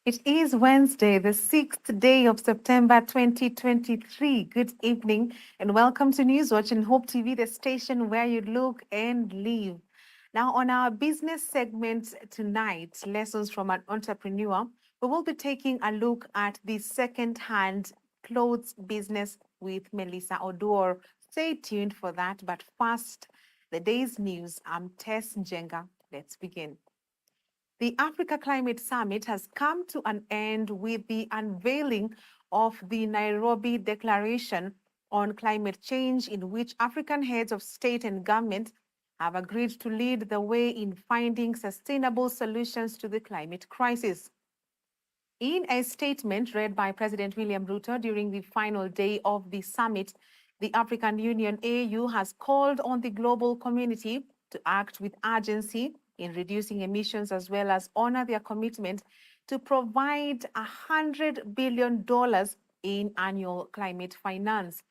It is Wednesday, the 6th day of September 2023. Good evening and welcome to Newswatch and Hope TV, the station where you look and live. Now, on our business segment tonight, Lessons from an Entrepreneur, we will be taking a look at the second-hand clothes business with Melissa Odor. Stay tuned for that, but first, the day's news. I'm Tess Njenga. Let's begin. The Africa Climate Summit has come to an end with the unveiling of the Nairobi Declaration on Climate Change, in which African heads of state and government have agreed to lead the way in finding sustainable solutions to the climate crisis. In a statement read by President William Ruto during the final day of the summit, the African Union AU has called on the global community to act with urgency in reducing emissions, as well as honor their commitment to provide $100 billion in annual climate finance.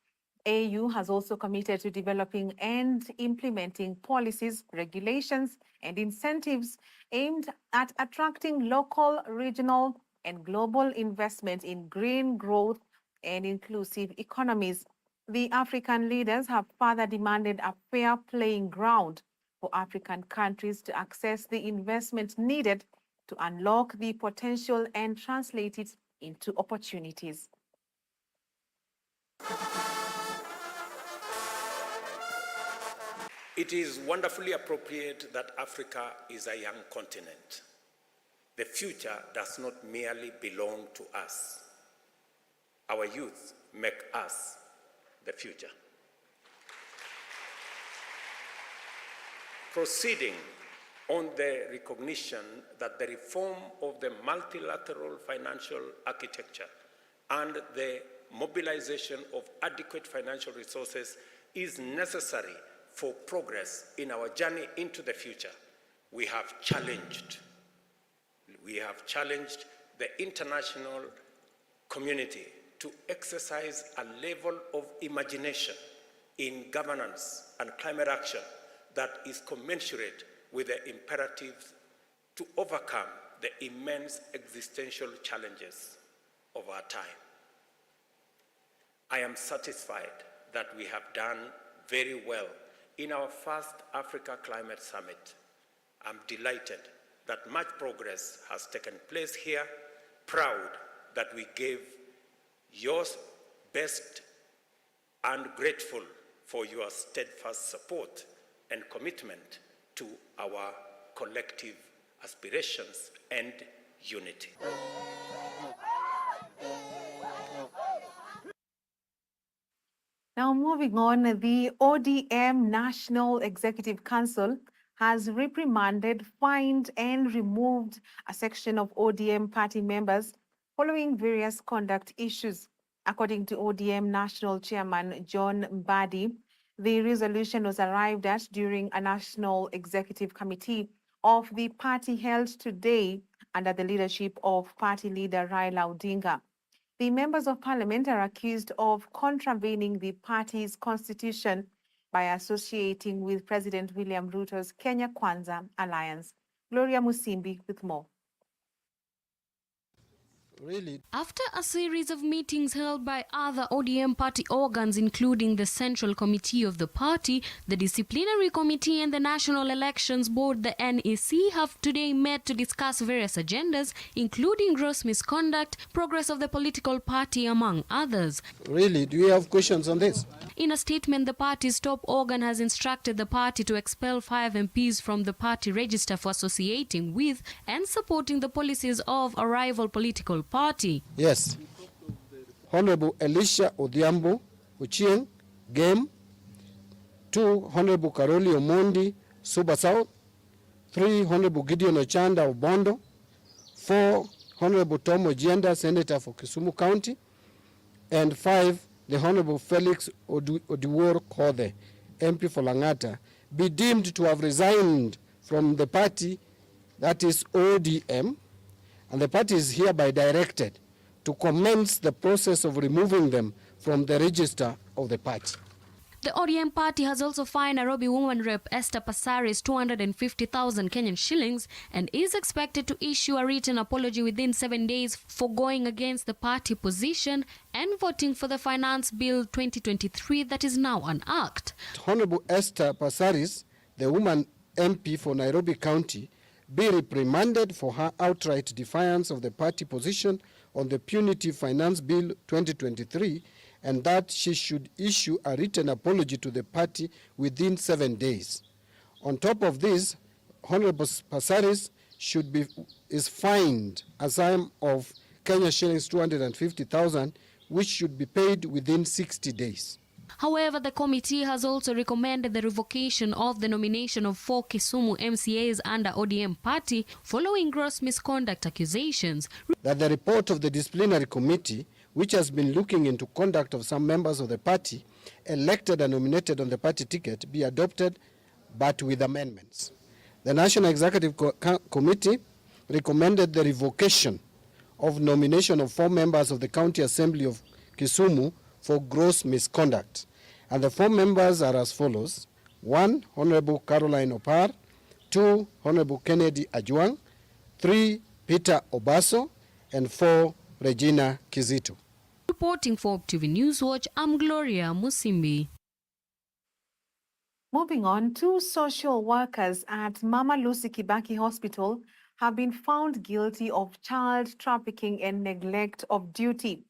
AU has also committed to developing and implementing policies, regulations, and incentives aimed at attracting local, regional, and global investment in green growth and inclusive economies. The African leaders have further demanded a fair playing ground for African countries to access the investment needed to unlock the potential and translate it into opportunities. It is wonderfully appropriate that Africa is a young continent. The future does not merely belong to us. Our youth make us the future. Proceeding on the recognition that the reform of the multilateral financial architecture and the mobilization of adequate financial resources is necessary for progress in our journey into the future, we have challenged the international community to exercise a level of imagination in governance and climate action that is commensurate with the imperatives to overcome the immense existential challenges of our time. I am satisfied that we have done very well in our first Africa Climate Summit. I'm delighted that much progress has taken place here, proud that we gave your best and grateful for your steadfast support and commitment to our collective aspirations and unity. Now, moving on, the ODM National Executive Council has reprimanded, fined, and removed a section of ODM party members following various conduct issues. According to ODM National Chairman John Mbadi, the resolution was arrived at during a National Executive Committee of the party held today under the leadership of party leader Raila Odinga. The members of parliament are accused of contravening the party's constitution by associating with President William Ruto's Kenya Kwanza alliance. Gloria Musimbi with more. Really? After a series of meetings held by other ODM party organs, including the Central Committee of the party, the Disciplinary Committee and the National Elections Board, the NEC, have today met to discuss various agendas, including gross misconduct, progress of the political party, among others. Really? Do you have questions on this? In a statement, the party's top organ has instructed the party to expel 5 MPs from the party register for associating with and supporting the policies of a rival political party. Yes. Honorable Elisha Odhiambo Ochieng, Game. 2, Honorable Karoli Omondi, Suba South. 3, Honorable Gideon Ochanda Obondo. 4, Honorable Tom Ojienda, Senator for Kisumu County. And 5, the Honorable Felix Odiwuor Kothe, MP for Langata, be deemed to have resigned from the party, that is ODM, and the party is hereby directed to commence the process of removing them from the register of the party. The ODM party has also fined Nairobi woman rep Esther Passaris 250,000 Kenyan shillings and is expected to issue a written apology within 7 days for going against the party position and voting for the Finance Bill 2023 that is now an act. Honorable Esther Passaris, the woman MP for Nairobi County, be reprimanded for her outright defiance of the party position on the Punitive Finance Bill 2023, and that she should issue a written apology to the party within 7 days. On top of this, Honorable Passaris is fined a sum of Kenya shillings 250,000, which should be paid within 60 days. However, the committee has also recommended the revocation of the nomination of 4 Kisumu MCAs under ODM party following gross misconduct accusations. That the report of the disciplinary committee, which has been looking into conduct of some members of the party elected and nominated on the party ticket, be adopted, but with amendments. The National Executive Committee recommended the revocation of nomination of 4 members of the County Assembly of Kisumu for gross misconduct. And the 4 members are as follows: 1, Honorable Caroline Opar; 2, Honorable Kennedy Ajwang; 3, Peter Obaso; and 4, Regina Kizito. Reporting for TV Newswatch, I'm Gloria Musimbi. Moving on, 2 social workers at Mama Lucy Kibaki Hospital have been found guilty of child trafficking and neglect of duty.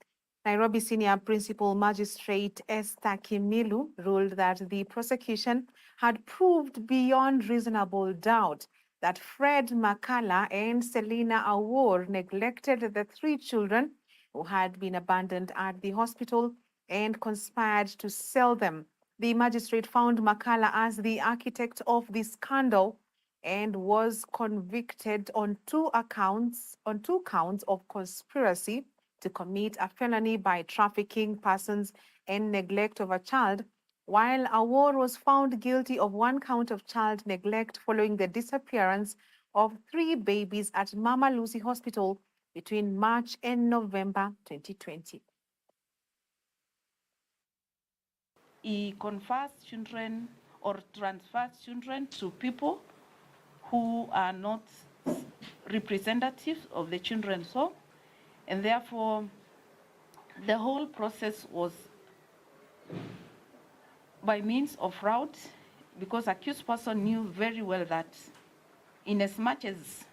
Nairobi Senior Principal Magistrate Esther Kimilu ruled that the prosecution had proved beyond reasonable doubt that Fred Makala and Selina Awor neglected the 3 children who had been abandoned at the hospital and conspired to sell them. The magistrate found Makala as the architect of the scandal and was convicted on 2 counts of conspiracy to commit a felony by trafficking persons and neglect of a child, while Awor was found guilty of 1 count of child neglect following the disappearance of 3 babies at Mama Lucy Hospital between March and November 2020. He confers children or transfers children to people who are not representatives of the children's home, and therefore the whole process was by means of fraud, because accused person knew very well that in as much as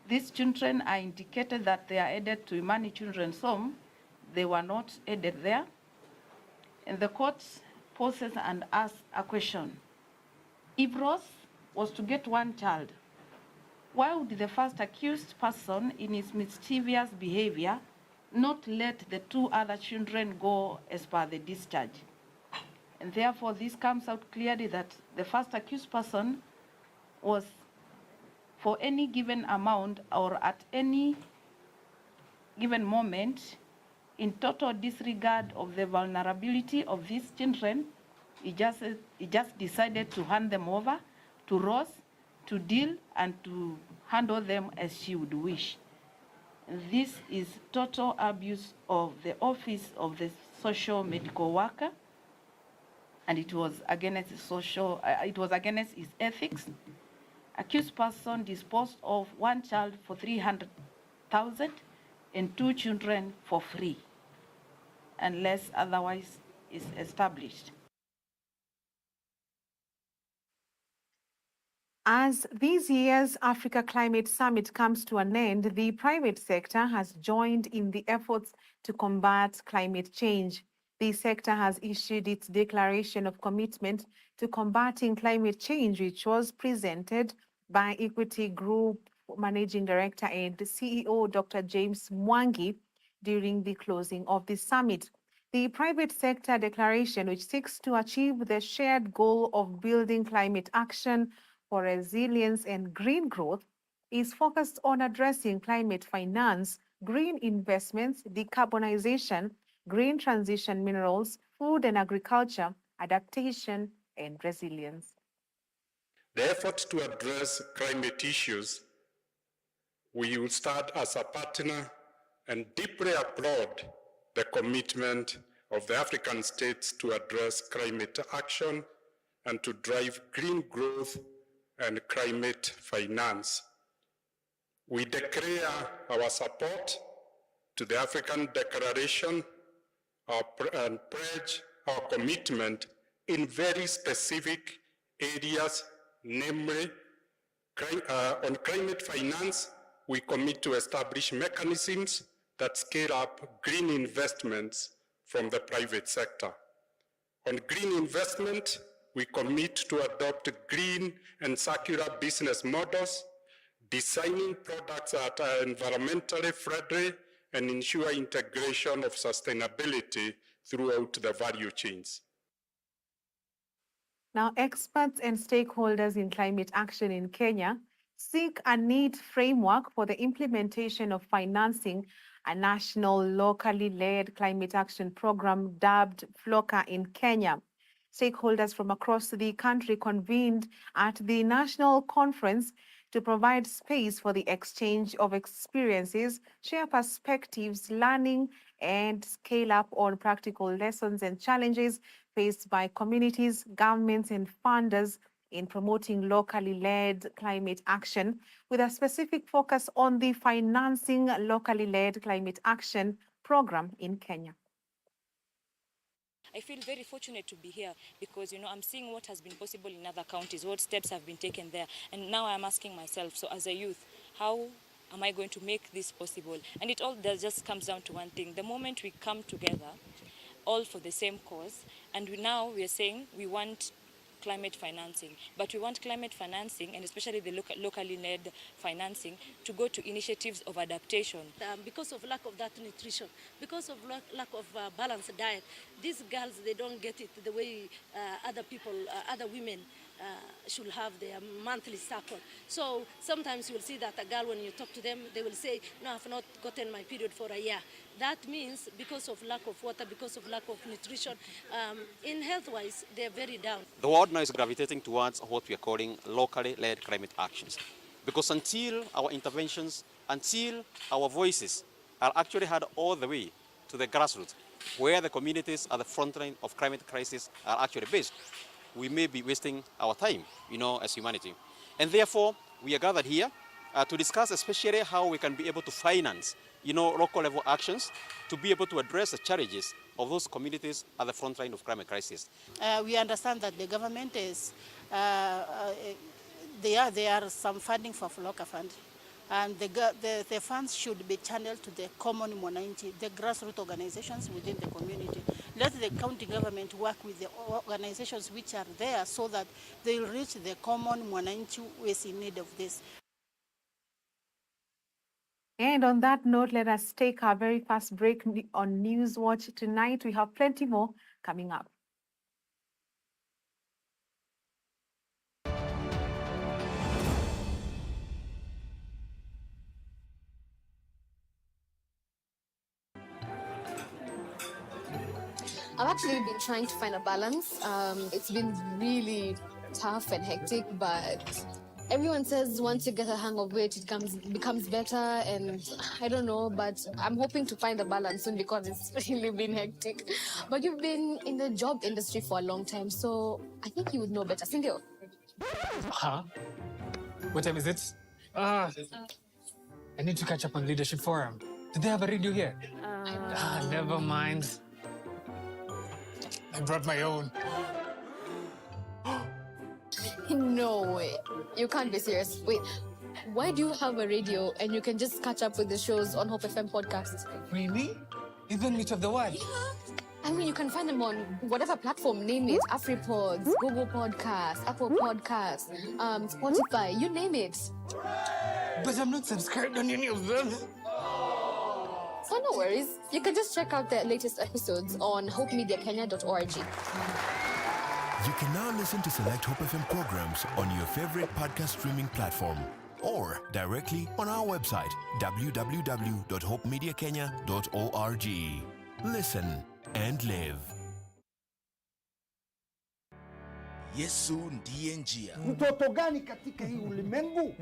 these children are indicated that they are added to Imani Children's Home, they were not added there. And the court poses and asks a question. If Ross was to get 1 child, why would the first accused person in his mischievous behavior not let the 2 other children go as per the discharge? And therefore, this comes out clearly that the first accused person was, for any given amount or at any given moment, in total disregard of the vulnerability of these children, he just decided to hand them over to Ross to deal and to handle them as she would wish. And this is total abuse of the office of the social medical worker, and it was against his ethics. Accused person disposed of 1 child for 300,000 and 2 children for free, unless otherwise is established. As this year's Africa Climate Summit comes to an end, the private sector has joined in the efforts to combat climate change. The sector has issued its declaration of commitment to combating climate change, which was presented by Equity Group Managing Director and CEO Dr. James Mwangi during the closing of the summit. The private sector declaration, which seeks to achieve the shared goal of building climate action for resilience and green growth, is focused on addressing climate finance, green investments, decarbonization, green transition minerals, food and agriculture, adaptation, and resilience. The effort to address climate issues, we will start as a partner and deeply applaud the commitment of the African states to address climate action and to drive green growth and climate finance. We declare our support to the African Declaration and pledge our commitment in very specific areas, namely on climate finance. We commit to establish mechanisms that scale up green investments from the private sector. On green investment, we commit to adopt green and circular business models, designing products that are environmentally friendly and ensure integration of sustainability throughout the value chains. Now, experts and stakeholders in climate action in Kenya seek a neat framework for the implementation of financing a national locally led climate action program dubbed FLOCA in Kenya. Stakeholders from across the country convened at the national conference to provide space for the exchange of experiences, share perspectives, learning, and scale up on practical lessons and challenges faced by communities, governments, and funders in promoting locally led climate action, with a specific focus on the financing locally led climate action program in Kenya. I feel very fortunate to be here because, I'm seeing what has been possible in other counties, what steps have been taken there. And now I'm asking myself, so as a youth, how am I going to make this possible? And it all just comes down to one thing. The moment we come together, all for the same cause, and now we are saying we want climate financing, but we want climate financing, and especially the locally led financing, to go to initiatives of adaptation. Because of lack of that nutrition, because of lack of balanced diet, these girls, they don't get it the way other people, other women should have their monthly cycle. So sometimes you will see that a girl, when you talk to them, they will say, no, I've not gotten my period for a year. That means because of lack of water, because of lack of nutrition, in health-wise, they're very down. The world now is gravitating towards what we are calling locally led climate actions. Because until our interventions, until our voices are actually heard all the way to the grassroots, where the communities at the front line of climate crisis are actually based, we may be wasting our time, as humanity. And therefore, we are gathered here to discuss especially how we can be able to finance, local level actions to be able to address the challenges of those communities at the front line of climate crisis. We understand that the government is, there are some funding for FLOCA fund, and the funds should be channeled to the common mwananchi, the grassroots organizations within the community. Let the county government work with the organizations which are there so that they will reach the common mwananchi who is in need of this. And on that note, let us take our very fast break on Newswatch tonight. We have plenty more coming up. I've actually been trying to find a balance. It's been really tough and hectic, but everyone says once you get a hang of it, it becomes better, and I don't know, but I'm hoping to find a balance soon because it's really been hectic. But you've been in the job industry for a long time, so I think you would know better. Sindio? Huh? What time is it? I need to catch up on Leadership Forum. Do they have a radio here? Never mind. I brought my own. No way. You can't be serious. Wait, why do you have a radio and you can just catch up with the shows on Hope FM podcasts? Really? Even Meet of the One? Yeah. I mean, you can find them on whatever platform, name it. AfriPods, Google Podcasts, Apple Podcasts, Spotify, you name it. But I'm not subscribed on any of them. So no worries. You can just check out the latest episodes on hopemediakenya.org. You can now listen to select Hope FM programs on your favorite podcast streaming platform or directly on our website, www.hopemediakenya.org. Listen and live. Yesu ndiye njia. Mtoto gani katika hii ulimwengu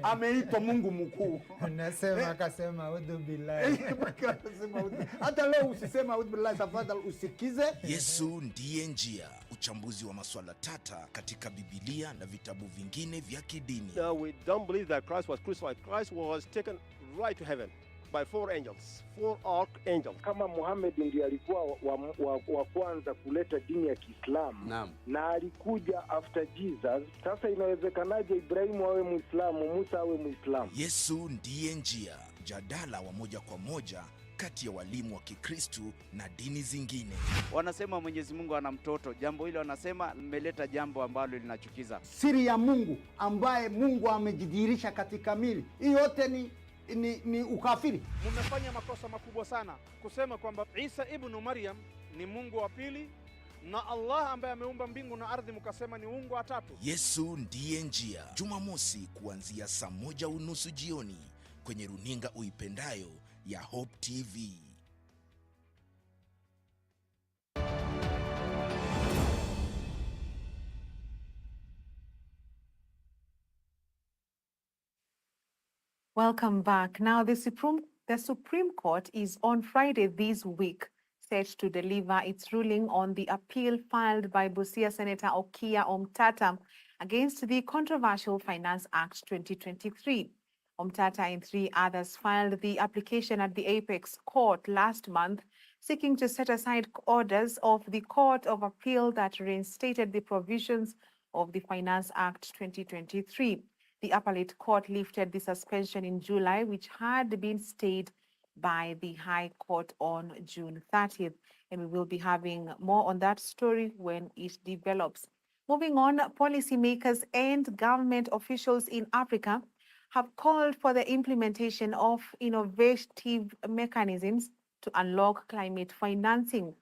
ameitwa Mungu mkuu? Nasema akasema udhu billahi. Hata leo usisema udhu billahi, tafadhali usikize. Yesu ndiye njia, uchambuzi wa masuala tata katika Biblia na vitabu vingine vya kidini. No, we don't believe that Christ was crucified. Christ was taken right to heaven by 4 angels, 4 archangels. Kama Muhammad ndiye alikuwa wa kwanza kuleta dini ya Kiislamu na alikuja after Jesus, sasa inawezekanaje Ibrahimu awe Muislamu, Musa awe Muislamu? Yesu ndiye njia, jadala wa moja kwa moja kati ya walimu wa Kikristu na dini zingine. Wanasema Mwenyezi Mungu ana mtoto. Jambo hilo wanasema mmeleta jambo ambalo linachukiza. Siri ya Mungu ambaye Mungu amejidhihirisha katika mili, hii yote ni ukafiri. Mmefanya makosa makubwa sana kusema kwamba Isa ibn Maryam ni Mungu wa pili na Allah ambaye ameumba mbingu na ardhi mkasema ni Mungu wa tatu. Yesu ndiye njia, Jumamosi kuanzia saa 1:30 jioni kwenye runinga uipendayo ya Hope TV. Welcome back. Now, the Supreme Court is on Friday this week set to deliver its ruling on the appeal filed by Busia Senator Okia Omtata against the controversial Finance Act 2023. Omtata and 3 others filed the application at the Apex Court last month, seeking to set aside orders of the Court of Appeal that reinstated the provisions of the Finance Act 2023. The appellate court lifted the suspension in July, which had been stayed by the High Court on June 30th. And we will be having more on that story when it develops. Moving on, policymakers and government officials in Africa have called for the implementation of innovative mechanisms to unlock climate financing.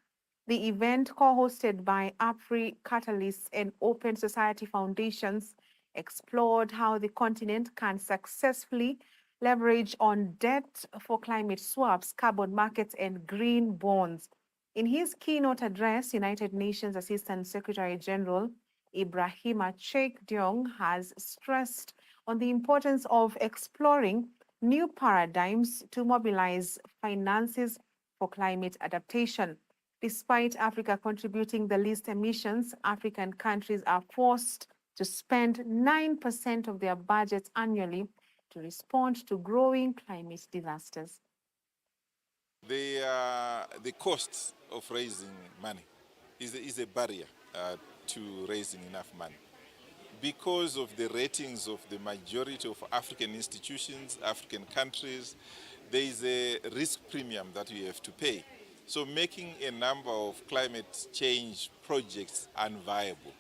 The event, co-hosted by AFRI Catalysts and Open Society Foundations, explored how the continent can successfully leverage on debt for climate swaps, carbon markets, and green bonds. In his keynote address, United Nations Assistant Secretary General Ibrahima Cheikh Diong has stressed on the importance of exploring new paradigms to mobilize finances for climate adaptation. Despite Africa contributing the least emissions, African countries are forced to spend 9% of their budgets annually to respond to growing climate disasters. The cost of raising money is a barrier to raising enough money. Because of the ratings of the majority of African institutions, African countries, there is a risk premium that we have to pay. So making a number of climate change projects unviable.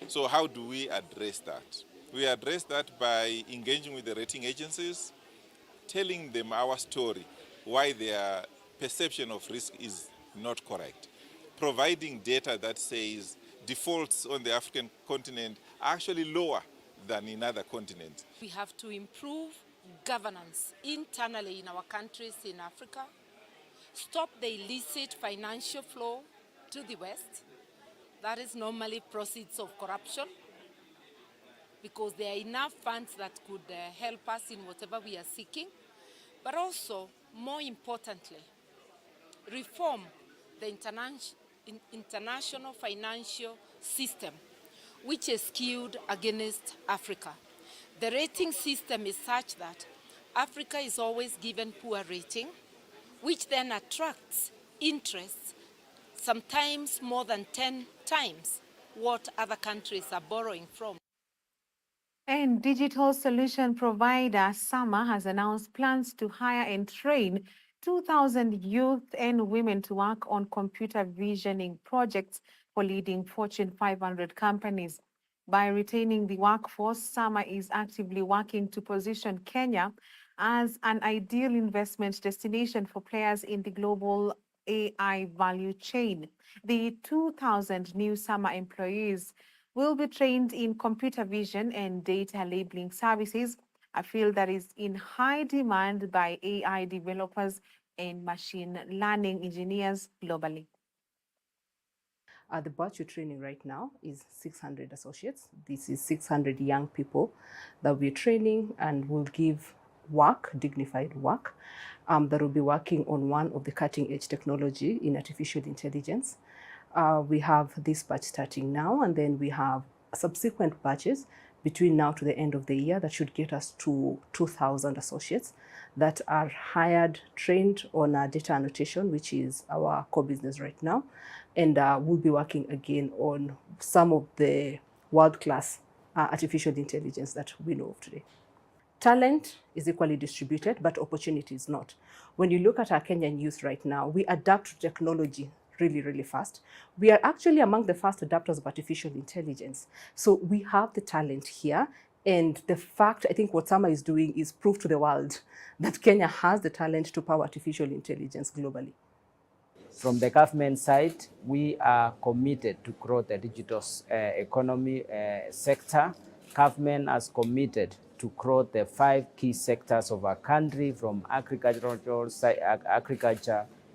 So how do we address that? We address that by engaging with the rating agencies, telling them our story, why their perception of risk is not correct, providing data that says defaults on the African continent are actually lower than in other continents. We have to improve governance internally in our countries in Africa, stop the illicit financial flow to the West. That is normally proceeds of corruption, because there are enough funds that could help us in whatever we are seeking. But also, more importantly, reform the international financial system, which is skewed against Africa. The rating system is such that Africa is always given poor rating, which then attracts interests, sometimes more than 10 times what other countries are borrowing from. And digital solution provider Sama has announced plans to hire and train 2,000 youth and women to work on computer visioning projects for leading Fortune 500 companies. By retaining the workforce, Sama is actively working to position Kenya as an ideal investment destination for players in the global AI value chain. The 2,000 new Sama employees will be trained in computer vision and data labeling services, a field that is in high demand by AI developers and machine learning engineers globally. The batch you're training right now is 600 associates. This is 600 young people that we're training and will give work, dignified work, that will be working on one of the cutting edge technology in artificial intelligence. We have this batch starting now, and then we have subsequent batches between now to the end of the year that should get us to 2,000 associates that are hired, trained on data annotation, which is our core business right now. And we'll be working again on some of the world-class artificial intelligence that we know of today. Talent is equally distributed, but opportunity is not. When you look at our Kenyan youth right now, we adapt to technology really, really fast. We are actually among the first adapters of artificial intelligence. So we have the talent here. And the fact, I think what Sama is doing is prove to the world that Kenya has the talent to power artificial intelligence globally. From the government side, we are committed to grow the digital economy sector. Government has committed to grow the 5 key sectors of our country, from agriculture,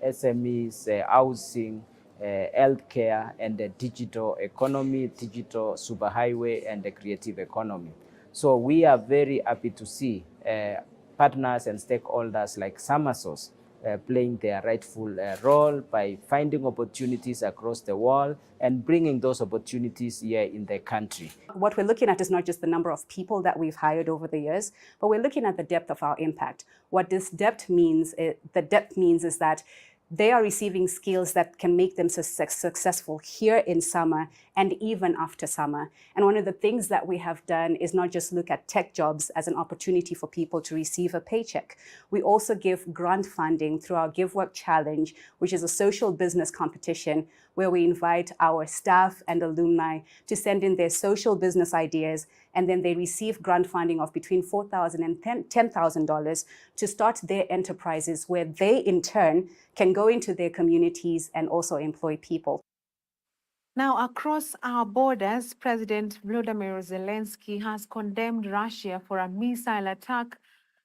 SMEs, housing, healthcare, and the digital economy, digital superhighway, and the creative economy. So we are very happy to see partners and stakeholders like Samasos playing their rightful role by finding opportunities across the world and bringing those opportunities here in the country. What we're looking at is not just the number of people that we've hired over the years, but we're looking at the depth of our impact. What this depth means, is that they are receiving skills that can make them successful here in summer and even after summer. And one of the things that we have done is not just look at tech jobs as an opportunity for people to receive a paycheck. We also give grant funding through our Give Work Challenge, which is a social business competition where we invite our staff and alumni to send in their social business ideas, and then they receive grant funding of between $4,000 and $10,000 to start their enterprises, where they in turn can go into their communities and also employ people. Now, across our borders, President Volodymyr Zelensky has condemned Russia for a missile attack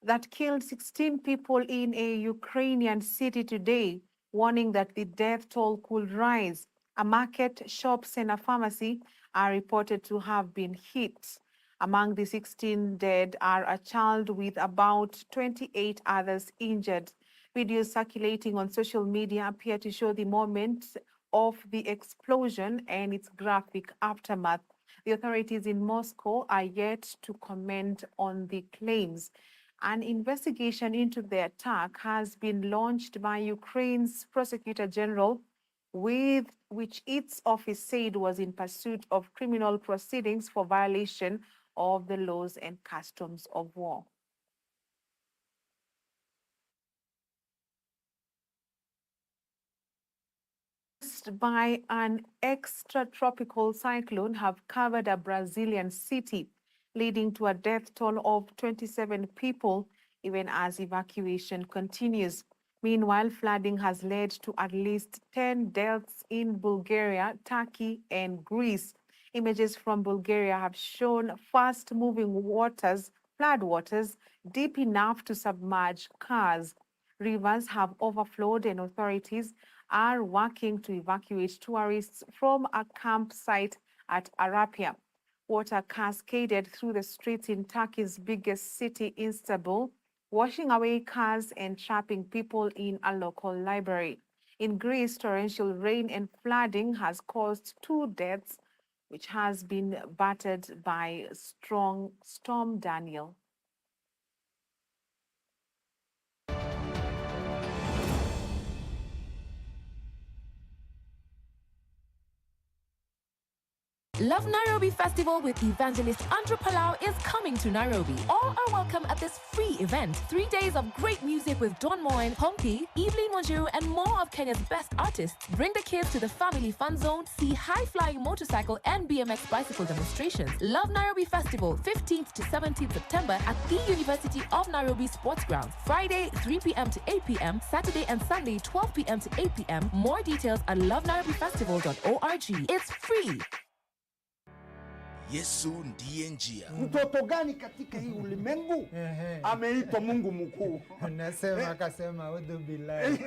that killed 16 people in a Ukrainian city today, warning that the death toll could rise. A market, shops, and a pharmacy are reported to have been hit. Among the 16 dead are a child with about 28 others injured. Videos circulating on social media appear to show the moment of the explosion and its graphic aftermath. The authorities in Moscow are yet to comment on the claims. An investigation into the attack has been launched by Ukraine's Prosecutor General, with which its office said was in pursuit of criminal proceedings for violation of the laws and customs of war. By an extratropical cyclone have covered a Brazilian city, leading to a death toll of 27 people, even as evacuation continues. Meanwhile, flooding has led to at least 10 deaths in Bulgaria, Turkey, and Greece. Images from Bulgaria have shown fast-moving floodwaters deep enough to submerge cars. Rivers have overflowed, and authorities are working to evacuate tourists from a campsite at Arapia. Water cascaded through the streets in Turkey's biggest city, Istanbul, washing away cars and trapping people in a local library. In Greece, torrential rain and flooding has caused 2 deaths, which has been battered by strong Storm Daniel. Love Nairobi Festival with evangelist Andrew Palau is coming to Nairobi. All are welcome at this free event. 3 days of great music with Don Moen, Pompi, Evelyn Wanjiru, and more of Kenya's best artists. Bring the kids to the family fun zone, see high-flying motorcycle and BMX bicycle demonstrations. Love Nairobi Festival, 15th to 17th September at the University of Nairobi Sports Grounds. Friday, 3 p.m. to 8 p.m. Saturday and Sunday, 12 p.m. to 8 p.m. More details at lovenairobifestival.org. It's free. Yesu ndiye njia. Mtoto gani katika hii ulimwengu ameitwa Mungu mkuu? Nasema akasema udhu billahi.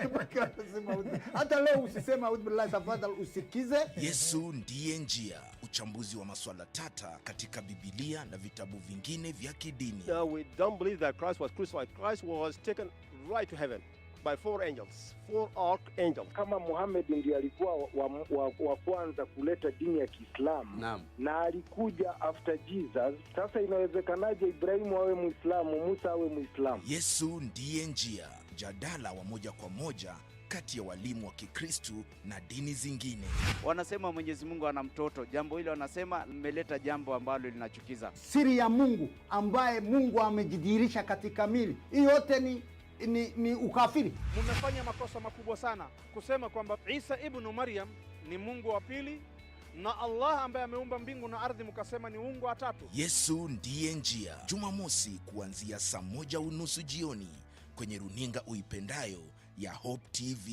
Hata leo usisema udhu billahi, tafadhali usikize. Yesu ndiye njia. Uchambuzi wa masuala tata katika Biblia na vitabu vingine vya kidini. No, we don't believe that Christ was crucified. Christ was taken right to heaven by 4 angels, 4 archangels. Kama Muhammad ndiye alikuwa wa kwanza kuleta dini ya Kiislamu na alikuja after Jesus, sasa inawezekanaje Ibrahimu awe Muislamu, Musa awe Muislamu? Yesu ndiye njia. Jadala wa moja kwa moja kati ya walimu wa Kikristo na dini zingine. Wanasema Mwenyezi Mungu ana mtoto. Jambo hilo wanasema mmeleta jambo ambalo linachukiza. Siri ya Mungu ambaye Mungu amejidhihirisha katika mili. Hii yote ni ukafiri. Mmefanya makosa makubwa sana kusema kwamba Isa ibn Maryam ni Mungu wa pili na Allah ambaye ameumba mbingu na ardhi mkasema ni Mungu wa tatu. Yesu ndiye njia. Jumamosi kuanzia saa 1:30 jioni kwenye runinga uipendayo ya Hope TV.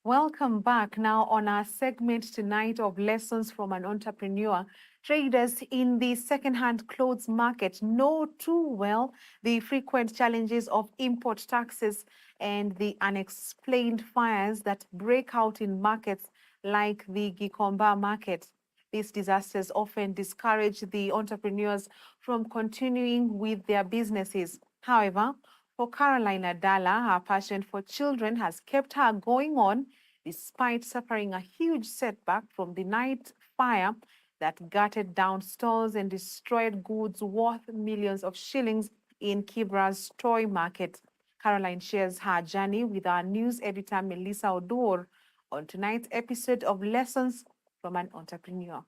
Welcome back. Now on our segment tonight of Lessons from an Entrepreneur, traders in the second-hand clothes market know too well the frequent challenges of import taxes and the unexplained fires that break out in markets like the Gikomba market. These disasters often discourage the entrepreneurs from continuing with their businesses. However, for Caroline Adala, her passion for children has kept her going on despite suffering a huge setback from the night fire that gutted down stores and destroyed goods worth millions of shillings in Kibra's toy market. Caroline shares her journey with our news editor, Melissa Odor, on tonight's episode of Lessons from an Entrepreneur.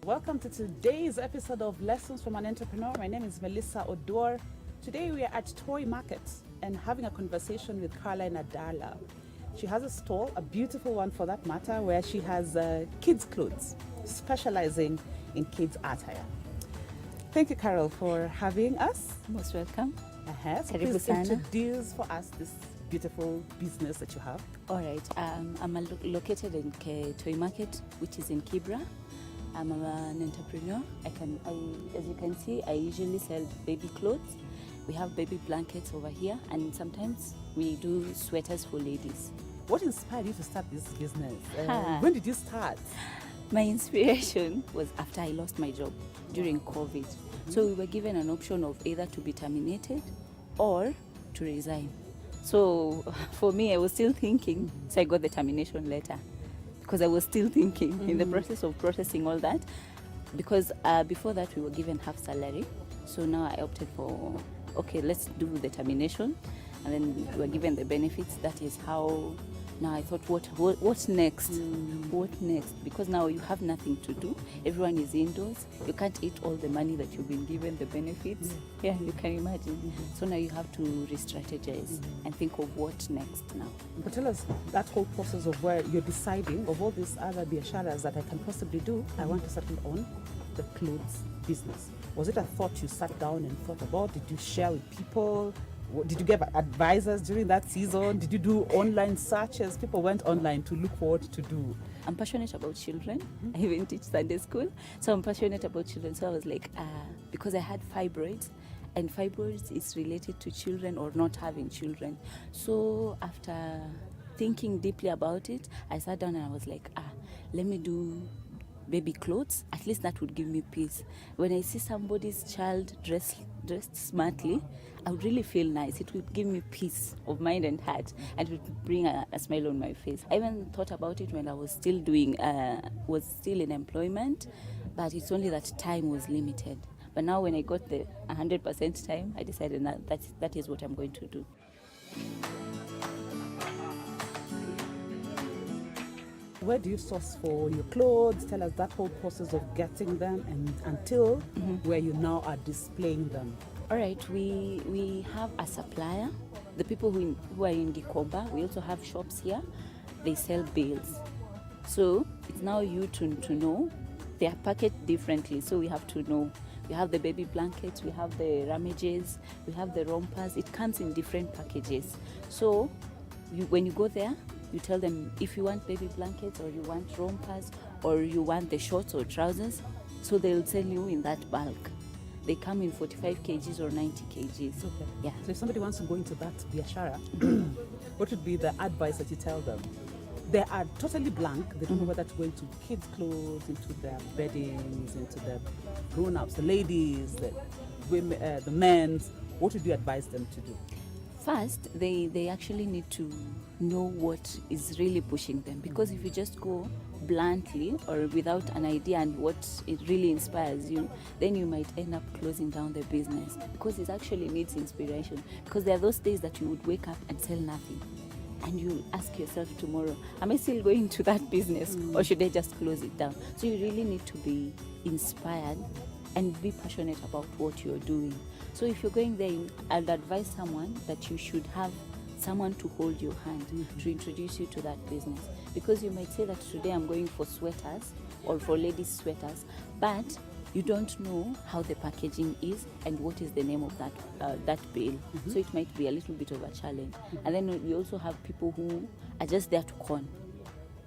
Welcome to today's episode of Lessons from an Entrepreneur. My name is Melissa Odor. Today we are at Toy Market and having a conversation with Caroline Adala. She has a stall, a beautiful one for that matter, where she has kids' clothes, specializing in kids' attire. Thank you, Carol, for having us. Most welcome. So please introduce for us this beautiful business that you have. All right. I'm located in Toy Market, which is in Kibra. I'm an entrepreneur. As you can see, I usually sell baby clothes. We have baby blankets over here, and sometimes we do sweaters for ladies. What inspired you to start this business? When did you start? My inspiration was after I lost my job during COVID. So we were given an option of either to be terminated or to resign. So for me, I was still thinking, so I got the termination letter. Because I was still thinking in the process of processing all that. Because before that, we were given half salary. So now I opted for, okay, let's do the termination. And then we were given the benefits. That is how, now I thought, what next? What next? Because now you have nothing to do. Everyone is indoors. You can't eat all the money that you've been given, the benefits. Yeah, you can imagine. So now you have to re-strategize and think of what next now. But tell us that whole process of where you're deciding of all these other biasharas that I can possibly do, I want to settle on the clothes business. Was it a thought you sat down and thought about? Did you share with people? Did you get advisors during that season? Did you do online searches? People went online to look for what to do. I'm passionate about children. I even teach Sunday school. So I'm passionate about children. So I was like, because I had fibroids, and fibroids is related to children or not having children. So after thinking deeply about it, I sat down and I was like, let me do baby clothes. At least that would give me peace. When I see somebody's child dressed smartly, I would really feel nice. It would give me peace of mind and heart, and it would bring a smile on my face. I even thought about it when I was still in employment, but it's only that time was limited. But now when I got the 100% time, I decided that is what I'm going to do. Where do you source for your clothes? Tell us that whole process of getting them and until where you now are displaying them. All right, we have a supplier The people who are in Gikomba, we also have shops here. They sell bales. So it's now you to know. They are packaged differently, so we have to know. We have the baby blankets, we have the ramages, we have the rompers. It comes in different packages. So when you go there, you tell them if you want baby blankets or you want rompers or you want the shorts or trousers. So they'll sell you in that bulk. They come in 45 kgs or 90 kgs. Okay. Yeah. So if somebody wants to go into that biashara, what would be the advice that you tell them? They are totally blank. They don't know whether to go into kids' clothes, into their beddings, into the grown-ups, the ladies, the women, the men's. What would you advise them to do? First, they actually need to know what is really pushing them, because if you just go bluntly or without an idea and what it really inspires you, then you might end up closing down the business, because it actually needs inspiration. Because there are those days that you would wake up and sell nothing, and you ask yourself tomorrow, am I still going to that business or should I just close it down? So you really need to be inspired and be passionate about what you're doing. So if you're going there, I'd advise someone that you should have someone to hold your hand, to introduce you to that business. Because you might say that today I'm going for sweaters or for ladies' sweaters, but you don't know how the packaging is and what is the name of that bale. So it might be a little bit of a challenge. And then we also have people who are just there to con.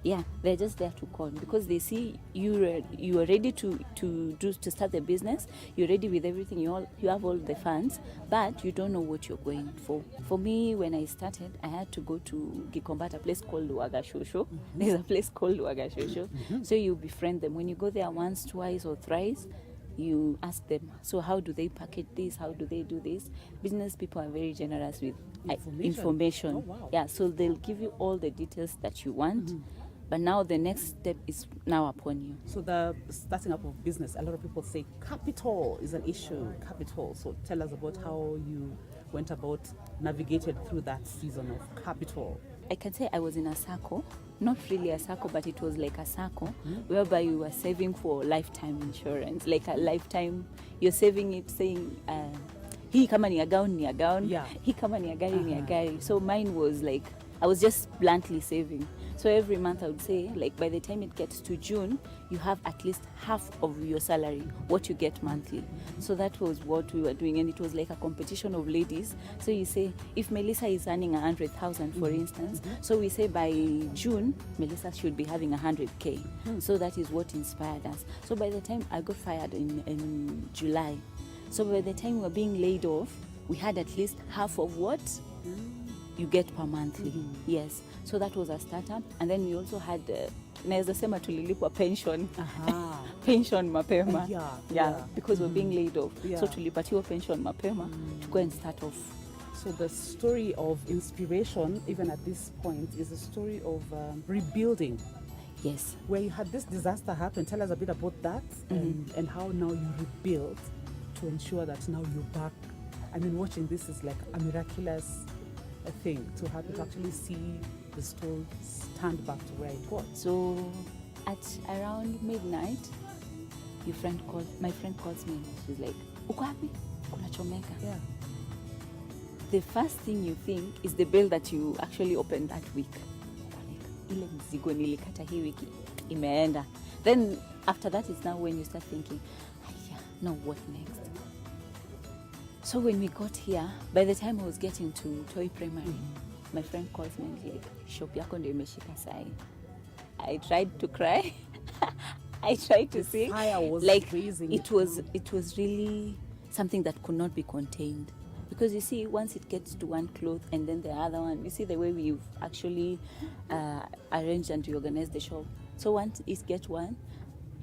Yeah, they're just there to con, because they see you are ready to start the business. You're ready with everything. You have all the funds, but you don't know what you're going for. For me, when I started, I had to go to Gikomba, a place called Luagashosho. There's a place called Luagashosho. So you befriend them. When you go there once, twice, or thrice, you ask them, so how do they package this? How do they do this? Business people are very generous with information. Oh, wow. Yeah, so they'll give you all the details that you want. But now the next step is now upon you. So the starting up of business, a lot of people say capital is an issue. Capital. So tell us about how you went about navigated through that season of capital. I can say I was in a circle, not really a circle, but it was like a circle whereby you were saving for lifetime insurance, like a lifetime. You're saving it, saying, hii kama ni ya gown, Yeah. hii kama ni ya gari, ni ya gari. So mine was like, I was just bluntly saving. So every month I would say, like by the time it gets to June, you have at least half of your salary, what you get monthly. So that was what we were doing, and it was like a competition of ladies. So you say, if Melissa is earning 100,000, for instance, so we say by June, Melissa should be having 100K. So that is what inspired us. So by the time I got fired in July, so by the time we were being laid off, we had at least half of what you get per monthly. Yes. So that was a startup. And then we also had naweza sema tulilipwa pension. Pension mapema. Yeah, because we're being laid off. Yeah. So tulipatiwa pension mapema to go and start off. So the story of inspiration, even at this point, is a story of rebuilding. Yes. Where you had this disaster happen. Tell us a bit about that and how now you rebuild to ensure that now you're back. I mean, watching this is like a miraculous thing to happen, to actually see the store stand back to where it was. So at around midnight, my friend calls me. She's like, uko wapi? Kunachomeka. Yeah. The first thing you think is the bill that you actually opened that week. Ile mzigo nilikata hii wiki imeenda. Then after that is now when you start thinking, now what next? So when we got here, by the time I was getting to Toy Primary, my friend calls me and like, shop yako ndio imeshika sai. I tried to cry. I tried to sing. Like it was really something that could not be contained. Because you see, once it gets to one cloth and then the other one, you see the way we've actually arranged and reorganized the shop. So once it gets one,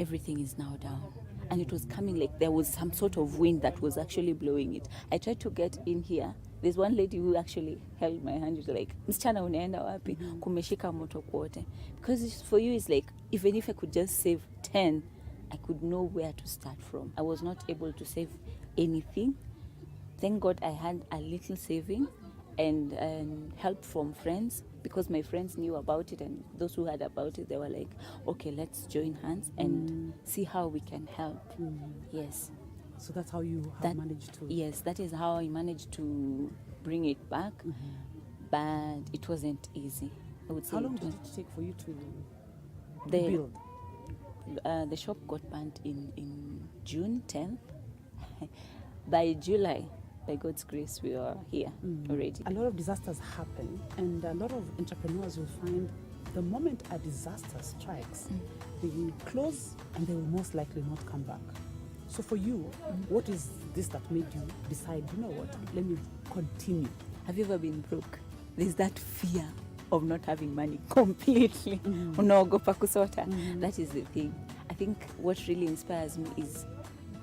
everything is now down. And it was coming like there was some sort of wind that was actually blowing it. I tried to get in here. There's one lady who actually held my hand. She was like, msichana unaenda wapi? Kumeshika moto kwote. Because for you, it's like, even if I could just save 10, I could know where to start from. I was not able to save anything. Thank God I had a little saving and help from friends, because my friends knew about it, and those who heard about it, they were like, okay, let's join hands and see how we can help. Yes. So that's how you have managed to... Yes, that is how I managed to bring it back, but it wasn't easy. I would say. How long did it take for you to the, build? The shop got burnt in June 10th. By July, by God's grace, we are here already. A lot of disasters happen, and a lot of entrepreneurs will find the moment a disaster strikes, they will close and they will most likely not come back. So for you, what is this that made you decide, you know what, let me continue? Have you ever been broke? There's that fear of not having money completely. Unaogopa kusota. That is the thing. I think what really inspires me is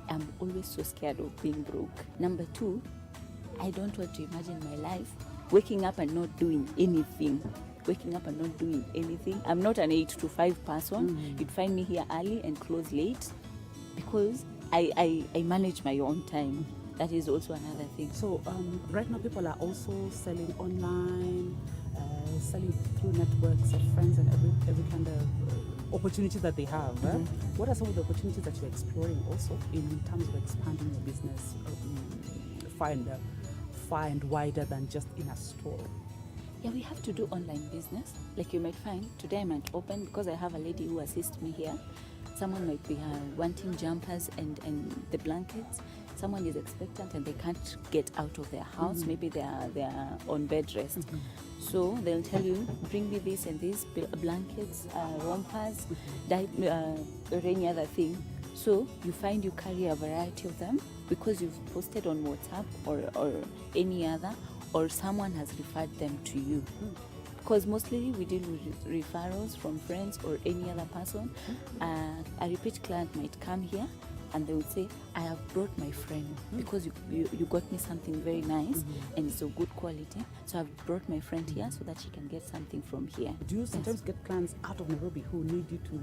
I'm always so scared of being broke. Number two, I don't want to imagine my life waking up and not doing anything. I'm not an 8 to 5 person. You'd find me here early and close late because I manage my own time. That is also another thing. So right now people are also selling online, selling through networks of friends and every kind of opportunity that they have. What are some of the opportunities that you're exploring also in terms of expanding your business far and wider than just in a store? Yeah, we have to do online business. Like you might find, today I might open because I have a lady who assists me here. Someone might be wanting jumpers and the blankets. Someone is expectant and they can't get out of their house. Maybe they are on bed rest. So they'll tell you, bring me this and this, blankets, rompers, or any other thing. So you find you carry a variety of them because you've posted on WhatsApp or any other, or someone has referred them to you. Because mostly we deal with referrals from friends or any other person. A repeat client might come here and they would say, I have brought my friend because you got me something very nice and it's of good quality. So I've brought my friend here so that she can get something from here. Do you sometimes get clients out of Nairobi who need you to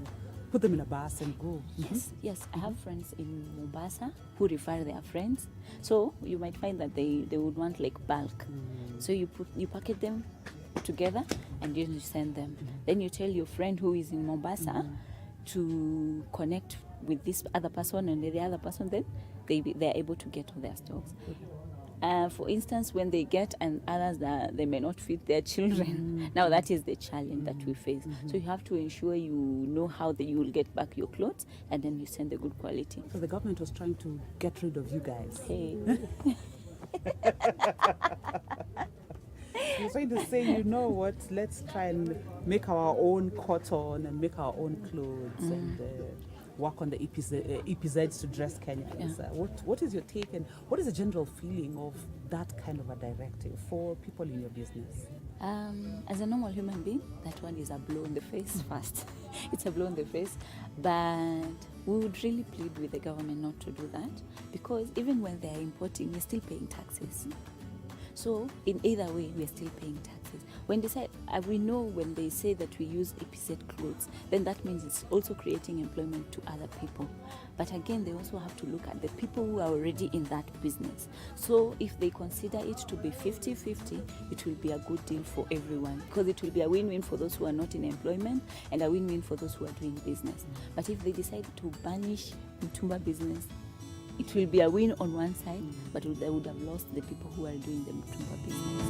put them in a bus and go? Yes. I have friends in Mombasa who refer their friends. So you might find that they would want like bulk. So you packet them together and you send them. Then you tell your friend who is in Mombasa to connect with this other person, and the other person then they're able to get all their stocks. For instance, when they get and others that they may not feed their children. Now that is the challenge that we face. So you have to ensure you know how you will get back your clothes and then you send the good quality. So the government was trying to get rid of you guys. Hey. You're trying to say, you know what, let's try and make our own cotton and make our own clothes and work on the EPZs to dress Kenyans. What is your take and what is the general feeling of that kind of a directive for people in your business? As a normal human being, that one is a blow in the face first. It's a blow in the face, but we would really plead with the government not to do that because even when they are importing, we're still paying taxes. So in either way, we are still paying taxes. When they say, we know when they say that we use EPZ clothes, then that means it's also creating employment to other people. But again, they also have to look at the people who are already in that business. So if they consider it to be 50-50, it will be a good deal for everyone because it will be a win-win for those who are not in employment and a win-win for those who are doing business. But if they decide to banish Mtumba business, it will be a win on one side, but they would have lost the people who are doing the Mtumba business.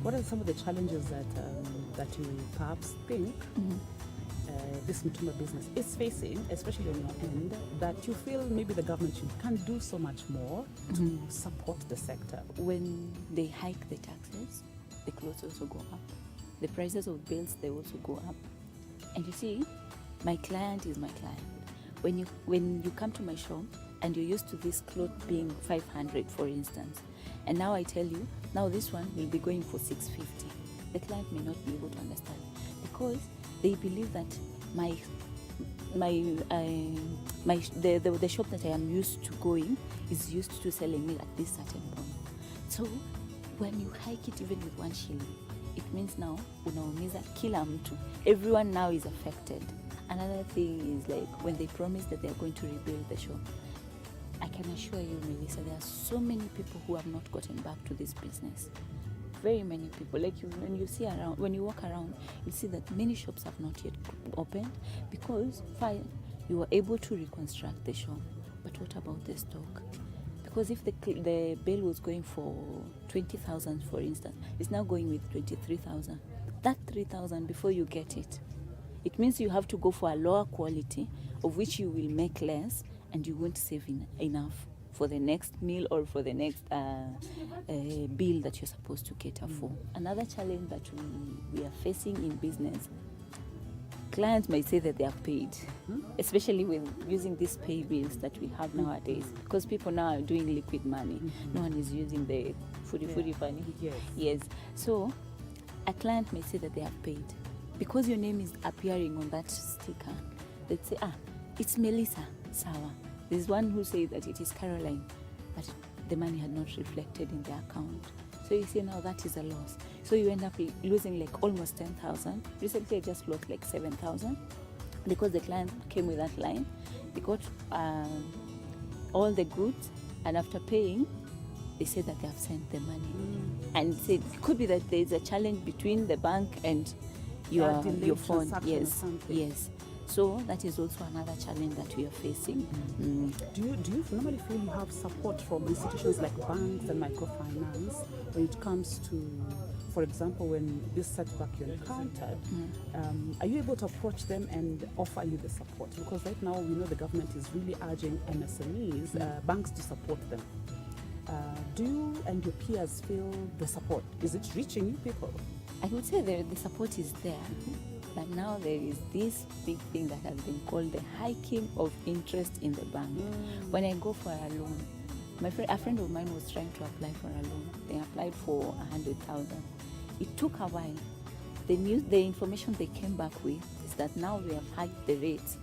What are some of the challenges that you perhaps think this Mtumba business is facing, especially on your end, that you feel maybe the government can do so much more to support the sector? When they hike the taxes, the clothes also go up. The prices of bills, they also go up. And you see, my client is my client. When you come to my shop and you're used to this cloth being 500, for instance, and now I tell you, now this one will be going for 650. The client may not be able to understand because they believe that the shop that I am used to going is used to selling me at this certain point. So when you hike it even with 1 shilling, it means now unaumiza kila mtu. Everyone now is affected. Another thing is like when they promise that they are going to rebuild the shop, I can assure you, Melissa, there are so many people who have not gotten back to this business. Very many people. Like when you walk around, you see that many shops have not yet opened because fine, you were able to reconstruct the shop, but what about the stock? Because if the bail was going for 20,000, for instance, it's now going with 23,000. That 3,000, before you get it, it means you have to go for a lower quality, of which you will make less, and you won't save enough for the next meal or for the next bill that you're supposed to cater for. Another challenge that we are facing in business, clients may say that they are paid, especially when using these pay bills that we have nowadays, because people now are doing liquid money. No one is using the footy money. Yes. So a client may say that they are paid. Because your name is appearing on that sticker, they'd say, it's Melissa, Sawa. There's one who says that it is Caroline, but the money had not reflected in their account. So you see, now that is a loss. So you end up losing like almost 10,000. Recently I just lost like 7,000 because the client came with that line. They got all the goods, and after paying, they said that they have sent the money. And said it could be that there's a challenge between the bank and your phone. Yes. So that is also another challenge that we are facing. Do you normally feel you have support from institutions like banks and microfinance when it comes to, for example, when this setback you encountered, are you able to approach them and offer you the support? Because right now we know the government is really urging MSMEs, banks to support them. Do you and your peers feel the support? Is it reaching you people? I would say the support is there. But now there is this big thing that has been called the hiking of interest in the bank. When I go for a loan, a friend of mine was trying to apply for a loan. They applied for 100,000. It took a while. The information they came back with is that now we have hiked the rates.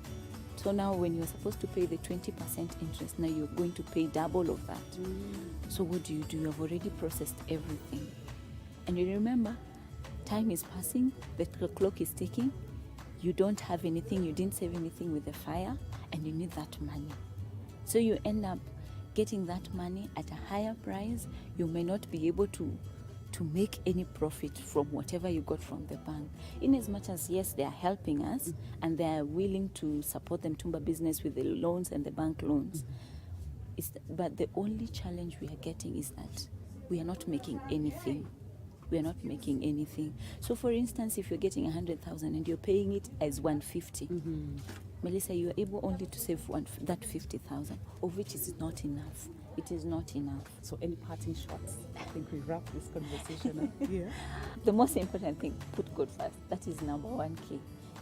So now when you're supposed to pay the 20% interest, now you're going to pay double of that. So what do? You have already processed everything. And you remember, time is passing, the clock is ticking, you don't have anything, you didn't save anything with the fire, and you need that money. So you end up getting that money at a higher price. You may not be able to make any profit from whatever you got from the bank. In as much as, yes, they are helping us and they are willing to support the Mtumba business with the loans and the bank loans. But the only challenge we are getting is that we are not making anything. We are not making anything. So for instance, if you're getting 100,000 and you're paying it as 150, Melissa, you are able only to save that 50,000, of which is not enough. It is not enough. So any parting shots? I think we wrap this conversation up here. The most important thing, put God first. That is number one key.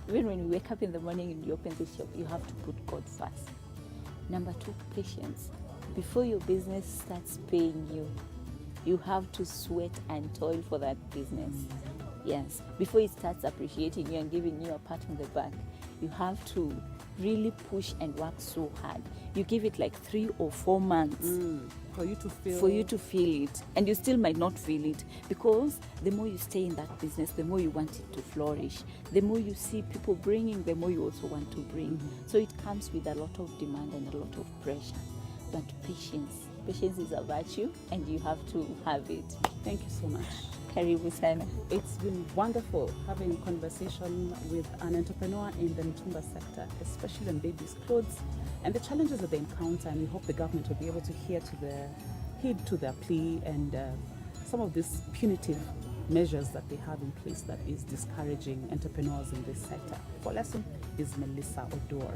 Even when you wake up in the morning and you open the shop, you have to put God first. Number two, patience. Before your business starts paying you, you have to sweat and toil for that business. Yes. Before it starts appreciating you and giving you a pat on the back, you have to really push and work so hard. You give it like 3 or 4 months for you to feel it, and you still might not feel it, because the more you stay in that business, the more you want it to flourish. The more you see people bringing, the more you also want to bring. So it comes with a lot of demand and a lot of pressure. But patience is a virtue, and you have to have it. Thank you so much. Karibu sana. It's been wonderful having a conversation with an entrepreneur in the Mtumba sector, especially on babies' clothes and the challenges that they encounter. And we hope the government will be able to heed to their plea and some of these punitive measures that they have in place that is discouraging entrepreneurs in this sector. For Lesson is Melissa Odor.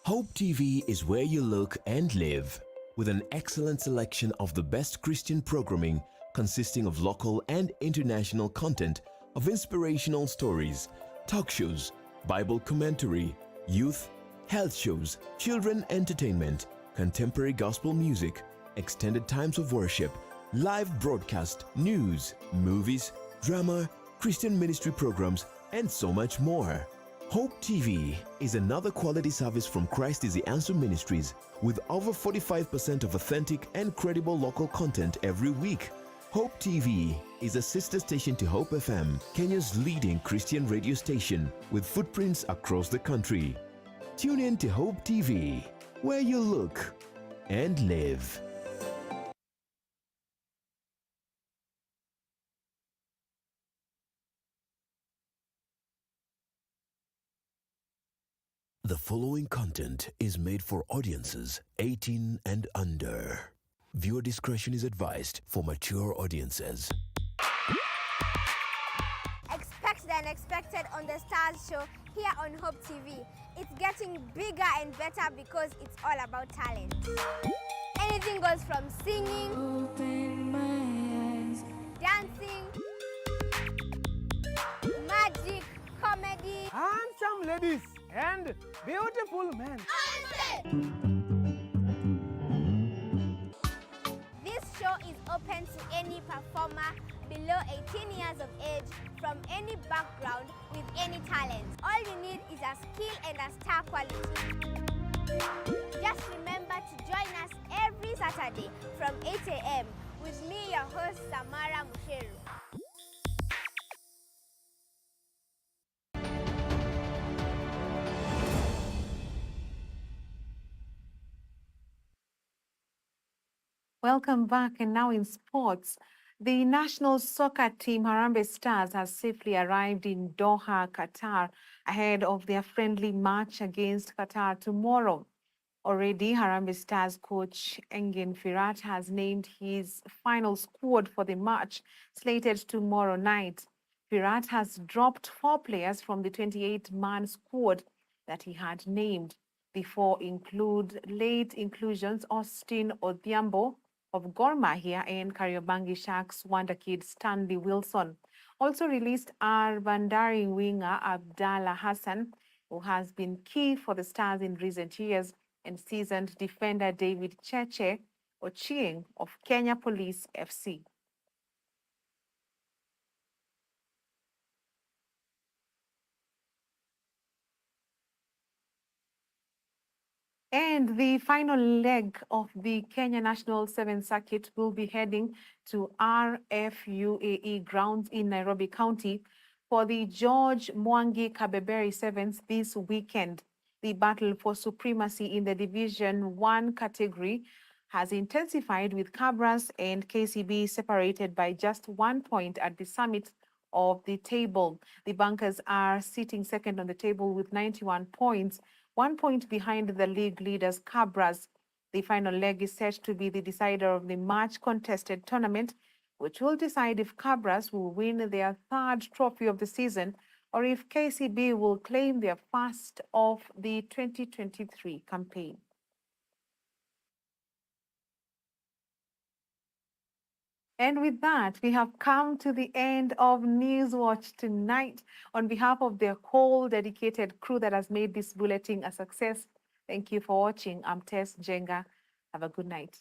Hope TV is where you look and live, with an excellent selection of the best Christian programming consisting of local and international content, of inspirational stories, talk shows, Bible commentary, youth, health shows, children entertainment, contemporary gospel music, extended times of worship, live broadcast, news, movies, drama, Christian ministry programs, and so much more. Hope TV is another quality service from Christ is the Answer Ministries, with over 45% of authentic and credible local content every week. Hope TV is a sister station to Hope FM, Kenya's leading Christian radio station with footprints across the country. Tune in to Hope TV, where you look and live. The following content is made for audiences 18 and under. Viewer discretion is advised for mature audiences. Expect the unexpected on the Stars Show here on Hope TV. It's getting bigger and better because it's all about talent. Anything goes from singing, dancing, magic, comedy, handsome ladies and beautiful men. This show is open to any performer below 18 years of age from any background with any talent. All you need is a skill and a star quality. Just remember to join us every Saturday from 8 a.m. with me, your host, Samara Musheru. Welcome back, and now in sports. The national soccer team Harambee Stars has safely arrived in Doha, Qatar, ahead of their friendly match against Qatar tomorrow. Already, Harambee Stars coach Engin Firat has named his final squad for the match slated tomorrow night. Firat has dropped 4 players from the 28-man squad that he had named. The 4 include late inclusions Austin Odhiambo of Gor Mahia and Kariobangi Sharks wonder kid Stanley Wilson. Also released are Bandari winger Abdallah Hassan, who has been key for the Stars in recent years, and seasoned defender David Cheche Ochieng of Kenya Police FC. And the final leg of the Kenya National 7th Circuit will be heading to RFUAE grounds in Nairobi County for the George Mwangi Kabeberi 7th this weekend. The battle for supremacy in the Division 1 category has intensified with Cabras and KCB separated by just 1 point at the summit of the table. The Bankers are sitting second on the table with 91 points, 1 point behind the league leaders Cabras. The final leg is set to be the decider of the March contested tournament, which will decide if Cabras will win their 3rd trophy of the season or if KCB will claim their first of the 2023 campaign. And with that, we have come to the end of Newswatch tonight. On behalf of the whole dedicated crew that has made this bulletin a success, thank you for watching. I'm Tess Njenga. Have a good night.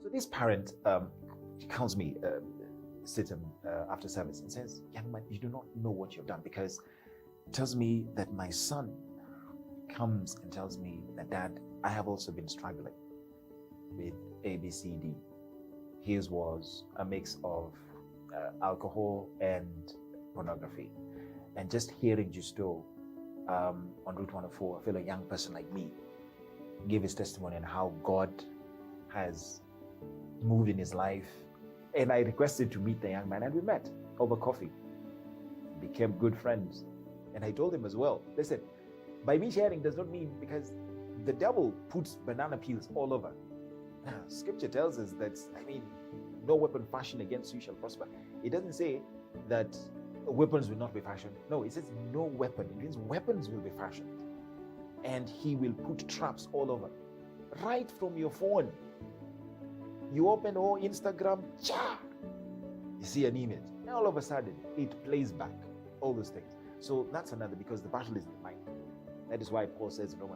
So this parent calls me, sits after service and says, "Young man, you do not know what you've done," because it tells me that my son comes and tells me that, "Dad, I have also been struggling with ABCD. His was a mix of alcohol and pornography. And just hearing Justo on Route 104, I feel a young person like me give his testimony on how God has moved in his life. And I requested to meet the young man, and we met over coffee, became good friends. And I told him as well, listen, by me sharing does not mean, because the devil puts banana peels all over. Now, scripture tells us that, no weapon fashioned against you shall prosper. It doesn't say that weapons will not be fashioned. No, it says no weapon. It means weapons will be fashioned. And he will put traps all over. Right from your phone. You open Instagram, cha! You see an image. And all of a sudden, it plays back all those things. So that's another, because the battle is in the mind. That is why Paul says in Romans